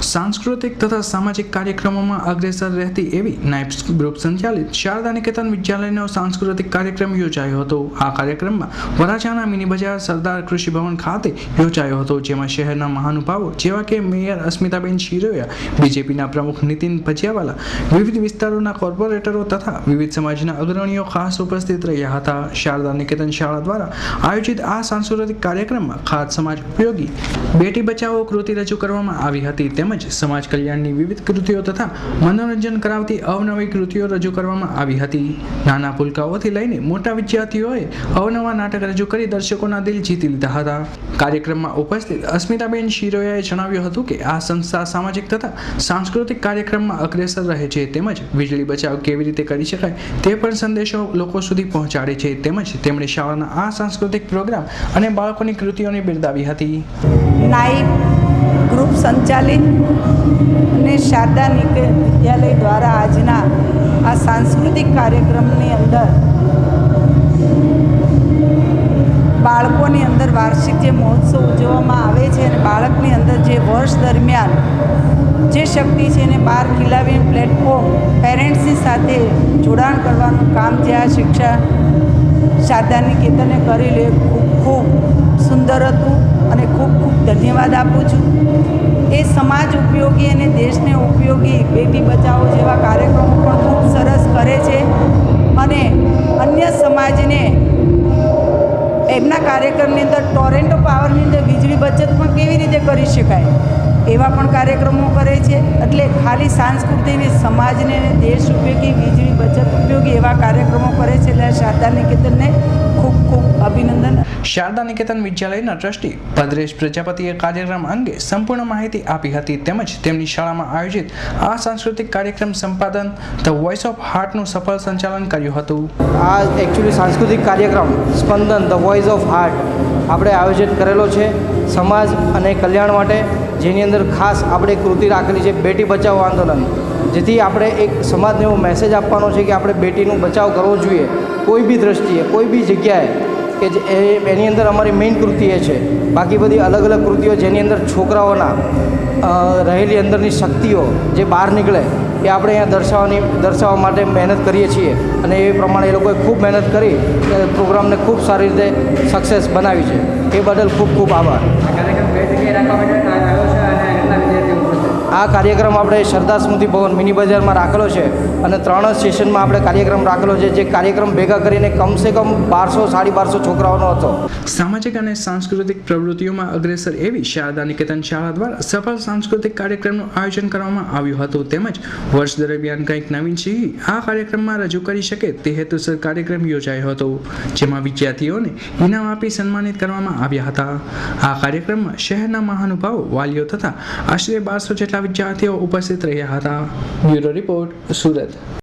सांस्कृतिक तथा सामाजिक कार्यक्रमों में अग्रेसर रहती एवी नाइप्स ग्रुप संचालित शारदा निकेतन विद्यालयનો सांस्कृतिक कार्यक्रम યોજાયો હતો। આ કાર્યક્રમમાં વરાછાના મિની બજાર સરદાર કૃષિ ભવન ખાતે યોજાયો હતો, જેમાં શહેરના મહાનુભાવો જેવા કે મેયર અસ્મિતાબેન શિરોયા, બીજેપીના પ્રમુખ નીતિન ભજિયાવાલા, વિવિધ વિસ્તારોના કોર્પોરેટરો તથા વિવિધ સમાજના અગ્રણીઓ ખાસ ઉપસ્થિત રહ્યા હતા। શારદા નિકેતન શાળા દ્વારા આયોજિત આ સાંસ્કૃતિક કાર્યક્રમમાં ખાસ સમાજ ઉપયોગી બેટી બચાવો કૃતિ રજૂ કરવામાં આવી હતી, તેમજ समाज कल्याणनी विविध कृतिओ तथा मनोरंजन करावती अवनवी कृतिओ रजू करवामां आवी हती। नाना पुलकाओथी लईने मोटा विद्यार्थीओए अवनवा नाटक रजू करी दर्शकोना दिल जीती लीधा हता। कार्यक्रममां उपस्थित अस्मिताबेन शिरोयाए जणाव्युं हतुं के आ संस्था सामाजिक तथा सांस्कृतिक कार्यक्रममां अग्रेसर रहे छे, तेमज वीजળી बचाव केवी रीते करी शकाय ते पण संदेशो लोको सुधी पहोंचाडे छे। तेमज तेमणे शाळाना आ सांस्कृतिक प्रोग्राम अने बाळकोनी कृतिओने बिरदावी हती। ग्रुप संचालित ने शारदा निकेतन विद्यालय द्वारा आजना आ सांस्कृतिक कार्यक्रमनी अंदर बाळकोनी अंदर वार्षिक जे महोत्सव उजववामां आवे छे अने बाळकनी अंदर जे वर्ष दरमियान जे शक्ति छे ने बहार खिलावी प्लेटफॉर्म पेरेंट्सनी साथे जोडाण करवानुं काम जे आ शिक्षा शारदा निकेतने करेल खूब खूब सुंदर हतुं અને ખૂબ ખૂબ ધન્યવાદ આપું છું। એ સમાજ ઉપયોગી અને દેશને ઉપયોગી બેટી બચાવો જેવા કાર્યક્રમો પણ ખૂબ સરસ કરે છે અને અન્ય સમાજને એમના કાર્યક્રમની અંદર ટોરેન્ટો પાવરની અંદર વીજળી બચત પણ કેવી રીતે કરી શકાય એવા પણ કાર્યક્રમો કરે છે। એટલે ખાલી સાંસ્કૃતિક સમાજને દેશ ઉપયોગી વીજળી બચત ઉપયોગી એવા કાર્યક્રમો કરે છે। એટલે શારદા નિકેતનને ખૂબ ખૂબ અભિનંદન। शारदा निकेतन विद्यालयना ट्रस्टी भद्रेश प्रजापतिए कार्यक्रम अंगे संपूर्ण माहिती आपी हती, तेमज तेमनी शाळामां आयोजित आ सांस्कृतिक कार्यक्रम संपादन ध वॉइस ऑफ हार्टनुं सफल संचालन कर्युं हतुं। आ एक्चुअली सांस्कृतिक कार्यक्रम स्पंदन ध वॉइस ऑफ हार्ट આપણે આયોજિત કરેલો છે સમાજ અને કલ્યાણ માટે, જેની અંદર ખાસ આપણે કૃતિ રાખેલી છે બેટી બચાવો આંદોલન, જેથી આપણે એક સમાજને એવો મેસેજ આપવાનો છે કે આપણે બેટીનો બચાવ કરવો જોઈએ કોઈ બી દ્રષ્ટિએ કોઈ બી જગ્યાએ, કે એની અંદર અમારી મેઇન કૃતિ એ છે। બાકી બધી અલગ અલગ કૃતિઓ જેની અંદર છોકરાઓના રહેલી અંદરની શક્તિઓ જે બહાર નીકળે એ આપણે અહીંયા દર્શાવવા માટે મહેનત કરીએ છીએ અને એ પ્રમાણે એ લોકોએ ખૂબ મહેનત કરી પ્રોગ્રામને ખૂબ સારી રીતે સક્સેસ બનાવી છે। એ બદલ ખૂબ ખૂબ આભાર। આ કાર્યક્રમ આપણે સરદાર સ્મૃતિ ભવન મિની બજારમાં રાખેલો છે અને 3 સેશનમાં આપણે કાર્યક્રમ રાખેલો છે, જે કાર્યક્રમ ભેગા કરીને કમસે કમ 1200-1250 છોકરાઓનો હતો। સામાજિક અને સાંસ્કૃતિક પ્રવૃત્તિઓમાં અગ્રેસર એવી શારદા નિકેતન શાળા દ્વારા સફળ સાંસ્કૃતિક કાર્યક્રમનું આયોજન કરવામાં આવ્યું હતું, તેમજ વર્ષ દરમિયાન કંઈક નવીન શીખી આ કાર્યક્રમમાં રજૂ કરી શકે તે હેતુસર કાર્યક્રમ યોજાયો હતો, જેમાં વિદ્યાર્થીઓને ઇનામ આપી સન્માનિત કરવામાં આવ્યા હતા। આ કાર્યક્રમમાં શહેરના મહાનુભાવો, વાલીઓ તથા આશરે 1200 જેટલા વિદ્યાર્થીઓ ઉપસ્થિત રહ્યા હતા। Bureau report, Surat.